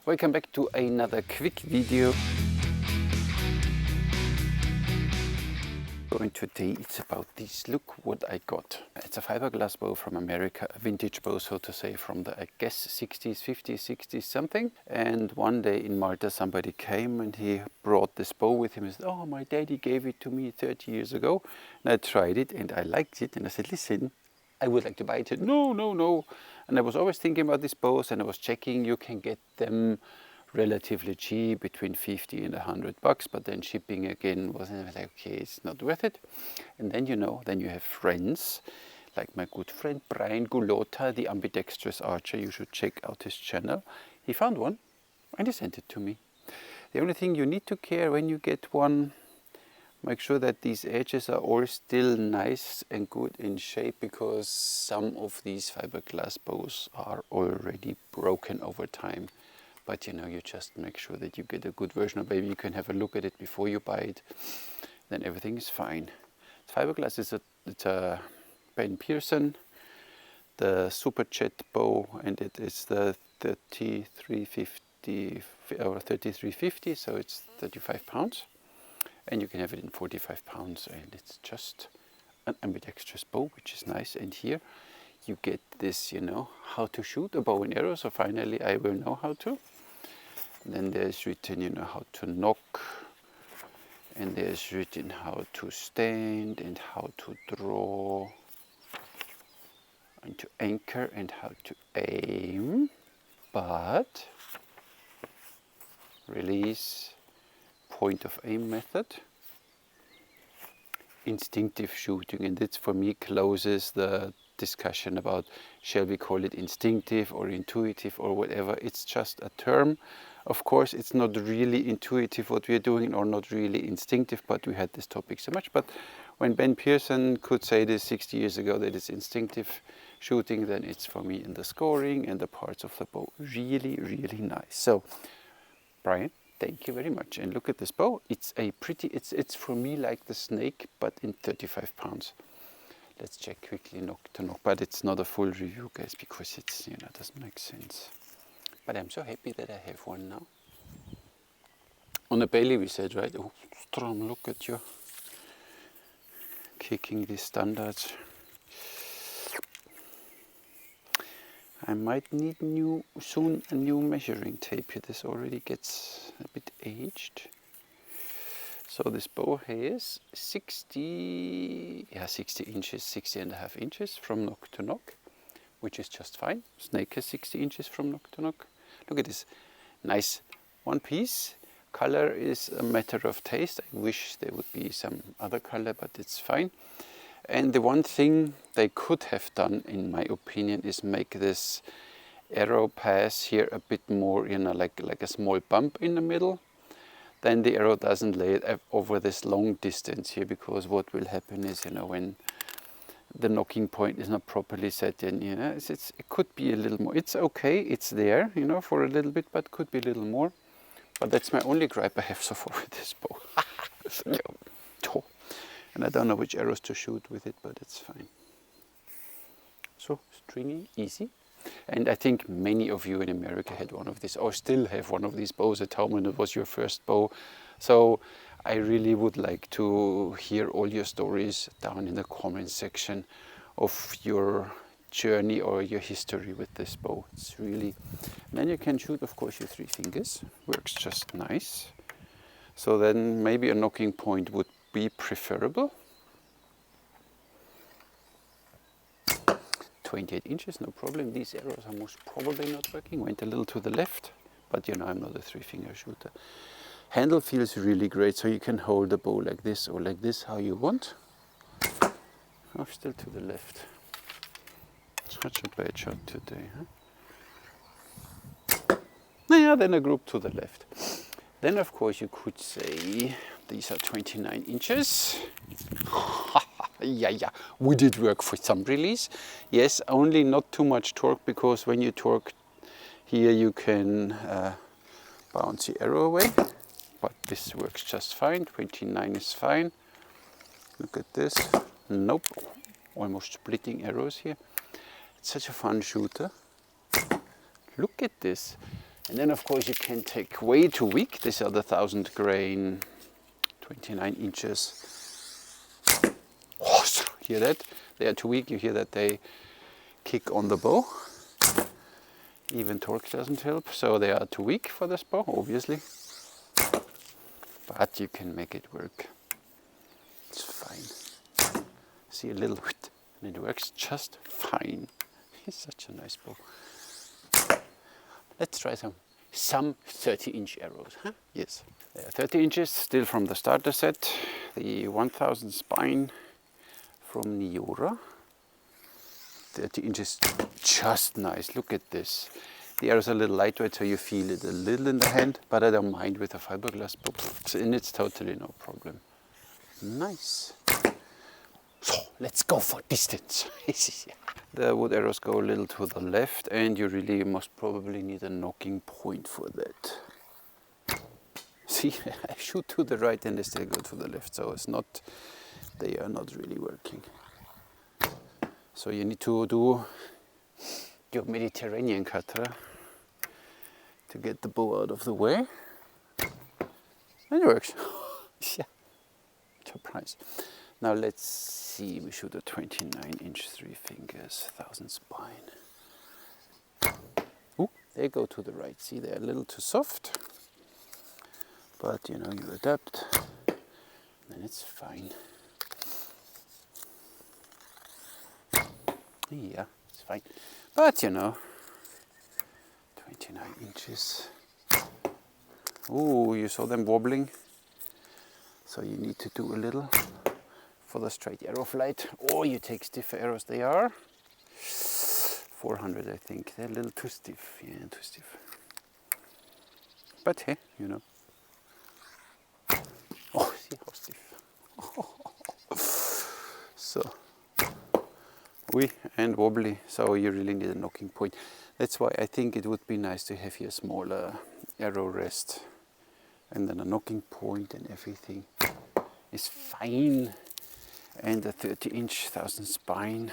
Welcome back to another quick video. And today it's about this. Look what I got. It's a fiberglass bow from America, a vintage bow, so to say, from the, I guess, 60s, 50s, 60s, something. And one day in Malta somebody came and he brought this bow with him and said, oh, my daddy gave it to me 30 years ago. And I tried it and I liked it and I said, listen, I would like to buy it. He said, no, no, no. And I was always thinking about these bows and I was checking, you can get them relatively cheap, between 50 and 100 bucks, but then shipping again wasn't like, okay, it's not worth it. And then, you know, then you have friends, like my good friend Brian Gulotta, the Ambidextrous Archer. You should check out his channel. He found one and he sent it to me. The only thing you need to care when you get one, make sure that these edges are all still nice and good in shape, because some of these fiberglass bows are already broken over time. But you know, you just make sure that you get a good version, or maybe you can have a look at it before you buy it. Then everything is fine. Fiberglass is a Ben Pearson, the Superjet bow, and it is the 3350 or 3350, so it's 35 pounds. And you can have it in 45 pounds, and it's just an ambidextrous bow, which is nice. And here you get this, you know, how to shoot a bow and arrow. So finally I will know how to. And then there's written, you know, how to nock, and there's written how to stand and how to draw and to anchor and how to aim, but release, point of aim method, instinctive shooting, and this for me closes the discussion about shall we call it instinctive or intuitive or whatever. It's just a term. Of course, it's not really intuitive what we are doing, or not really instinctive, but we had this topic so much. But when Ben Pearson could say this 60 years ago that it's instinctive shooting, then it's for me in the scoring and the parts of the bow. Really, really nice. So, Brian, thank you very much. And look at this bow. It's a pretty, it's for me like the Snake, but in 35 pounds. Let's check quickly nock to nock, but it's not a full review, guys, because it's, you know, doesn't make sense. But I'm so happy that I have one now. On the belly we said, right? Oh, Strom, look at you. Kicking these standards. I might need soon a new measuring tape here. This already gets a bit aged. So this bow has 60 inches, 60.5 inches from nock to nock, which is just fine. Snake has 60 inches from nock to nock. Look at this nice one piece. Color is a matter of taste. I wish there would be some other color, but it's fine. And the one thing they could have done, in my opinion, is make this arrow pass here a bit more, you know, like a small bump in the middle. Then the arrow doesn't lay it over this long distance here, because what will happen is, you know, when the knocking point is not properly set in, you know, it could be a little more. It's okay, it's there, you know, for a little bit, but could be a little more. But that's my only gripe I have so far with this bow. And I don't know which arrows to shoot with it, but it's fine. So, stringy, easy. And I think many of you in America had one of these, or still have one of these bows at home, and it was your first bow. So I really would like to hear all your stories down in the comments section of your journey or your history with this bow. It's really, and then you can shoot, of course, your 3 fingers. Works just nice. So then maybe a knocking point would be preferable. 28 inches, no problem. These arrows are most probably not working. Went a little to the left, but you know, I'm not a 3-finger shooter. Handle feels really great, so you can hold the bow like this or like this, how you want. Oh, still to the left. Such a bad shot today, huh? Yeah, then a group to the left. Then, of course, you could say these are 29 inches. Yeah, would it work for some release? Yes, only not too much torque, because when you torque here you can bounce the arrow away. But this works just fine. 29 is fine. Look at this. Nope. Almost splitting arrows here. It's such a fun shooter. Look at this. And then of course you can take way too weak. These are the 1000 grain, 29 inches. Oh, hear that? They are too weak. You hear that they kick on the bow. Even torque doesn't help, so they are too weak for this bow, obviously. But you can make it work. It's fine. See a little hit, and it works just fine. It's such a nice bow. Let's try some 30-inch arrows, huh? Yes. They are 30 inches, still from the starter set. The 1000 spine from Niora. 30 inches, just nice. Look at this. The arrow is a little lightweight, so you feel it a little in the hand, but I don't mind with a fiberglass bow, and it's totally no problem. Nice. So let's go for distance. The wood arrows go a little to the left, and you really most probably need a knocking point for that. See, I shoot to the right and they still go to the left, so it's not, they are not really working. So you need to do your Mediterranean cutter to get the bow out of the way. And it works. Yeah, surprise. Now let's see, we shoot a 29-inch 3 fingers, 1000 spine. Ooh, they go to the right. See, they're a little too soft. But you know, you adapt, and it's fine. Yeah, it's fine. But you know, 29 inches. Ooh, you saw them wobbling. So you need to do a little for the straight arrow flight. Or you take stiffer arrows, they are 400, I think. They're a little too stiff. Yeah, too stiff. But hey, you know. Oh, see how stiff. So. And wobbly, so you really need a knocking point. That's why I think it would be nice to have here a smaller arrow rest, and then a knocking point, and everything is fine. And a 30-inch 1000 spine.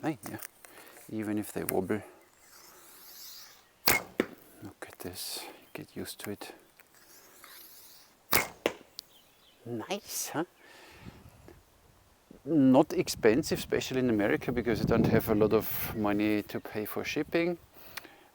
Hey, yeah, even if they wobble. Look at this, get used to it. Nice, huh? Not expensive, especially in America, because I don't have a lot of money to pay for shipping.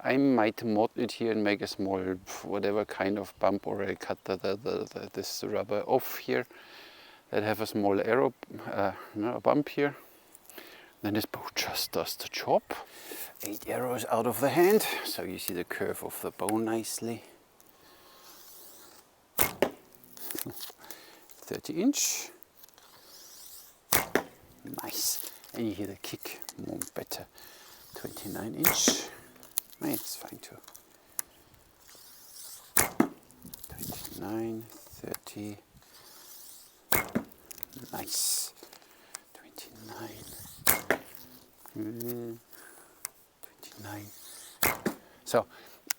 I might mod it here and make a small, whatever kind of bump, or I cut this rubber off here that have a small arrow, a bump here. Then this bow just does the job. 8 arrows out of the hand, so you see the curve of the bow nicely. 30-inch. Nice, and you hear the kick more better. 29-inch, it's fine too. 29, 30, nice. 29, 29. So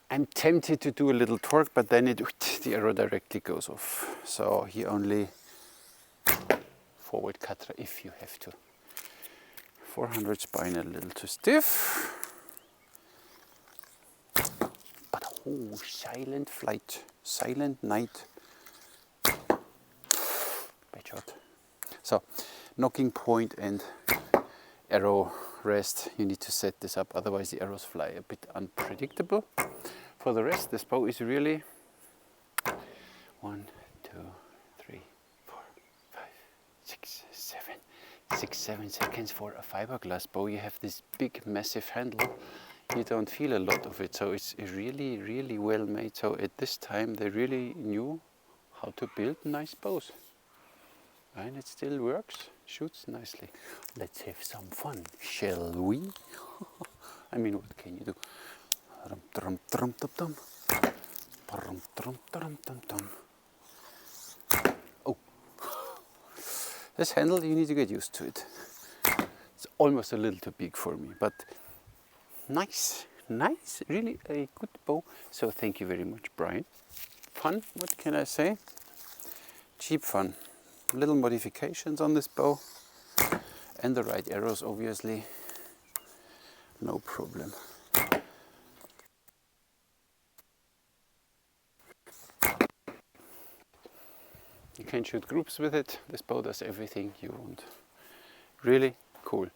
I'm tempted to do a little torque, but then the arrow directly goes off. So he only forward cutter if you have to. 400 spine a little too stiff. But oh, silent flight, silent night. Bad shot. So, knocking point and arrow rest, you need to set this up, otherwise the arrows fly a bit unpredictable. For the rest, this bow is really 1, 2, 3, 4, 5, 6, 7. 6-7 seconds for a fiberglass bow. You have this big massive handle, you don't feel a lot of it, so it's really well made. So at this time they really knew how to build nice bows, and it still works, shoots nicely. Let's have some fun, shall we? I mean, what can you do? Oh, this handle, you need to get used to it. It's almost a little too big for me, but nice, really a good bow. So thank you very much, Brian. Fun, what can I say? Cheap fun. Little modifications on this bow, and the right arrows, obviously. no problem. You can shoot groups with it. This bow does everything you want. Really cool.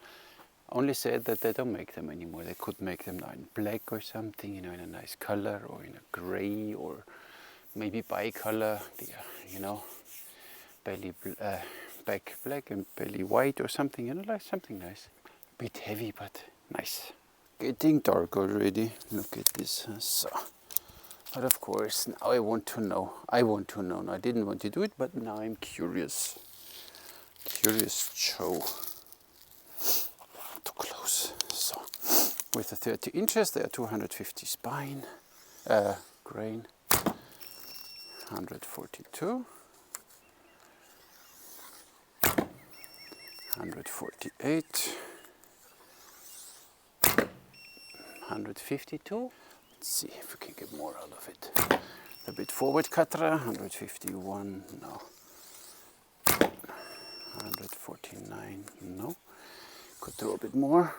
Only sad that they don't make them anymore. They could make them now in black or something, you know, in a nice color, or in a gray, or maybe bicolor. You know, back black and belly white or something. You know, like something nice. Bit heavy, but nice. Getting dark already. Look at this. So. But of course, now I want to know. I didn't want to do it, but now I'm curious. Curious Joe. Too close. So, with the 30 inches, there are 250 spine, grain, 142, 148, 152. Let's see if we can get more out of it. A bit forward cutter, 151, no. 149, no. Could throw a bit more.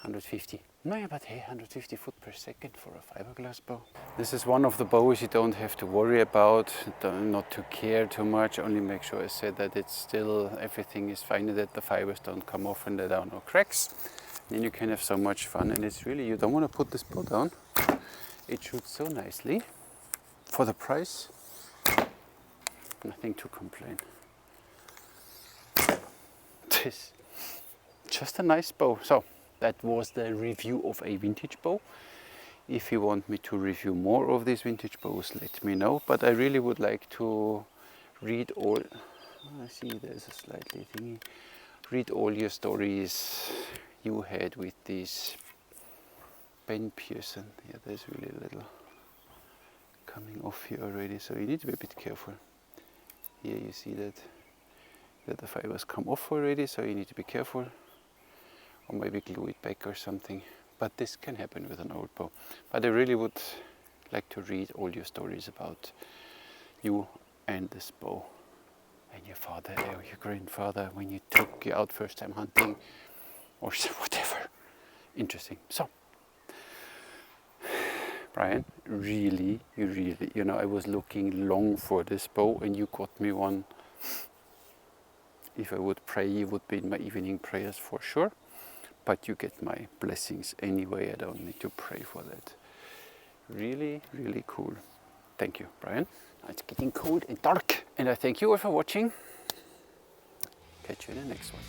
150. No, yeah, but hey, 150 foot per second for a fiberglass bow. This is one of the bows you don't have to worry about, not to care too much. Only make sure I said that it's still, everything is fine, that the fibers don't come off and there are no cracks. Then you can have so much fun, and it's really, you don't want to put this bow down. It shoots so nicely. For the price, nothing to complain. This, just a nice bow. So that was the review of a vintage bow. If you want me to review more of these vintage bows, let me know. But I really would like to read all, I see there's a slightly thingy, read all your stories you had with these Ben Pearson. Yeah, there's really a little coming off here already, so you need to be a bit careful. Here you see that the fibers come off already, so you need to be careful, or maybe glue it back or something. But this can happen with an old bow. But I really would like to read all your stories about you and this bow, and your father or your grandfather when you took you out first time hunting, or whatever. Interesting. So, Brian, really, you know, I was looking long for this bow, and you got me one. If I would pray, you would be in my evening prayers for sure. But you get my blessings anyway. I don't need to pray for that. Really, really cool. Thank you, Brian. Now it's getting cold and dark, and I thank you all for watching. Catch you in the next one.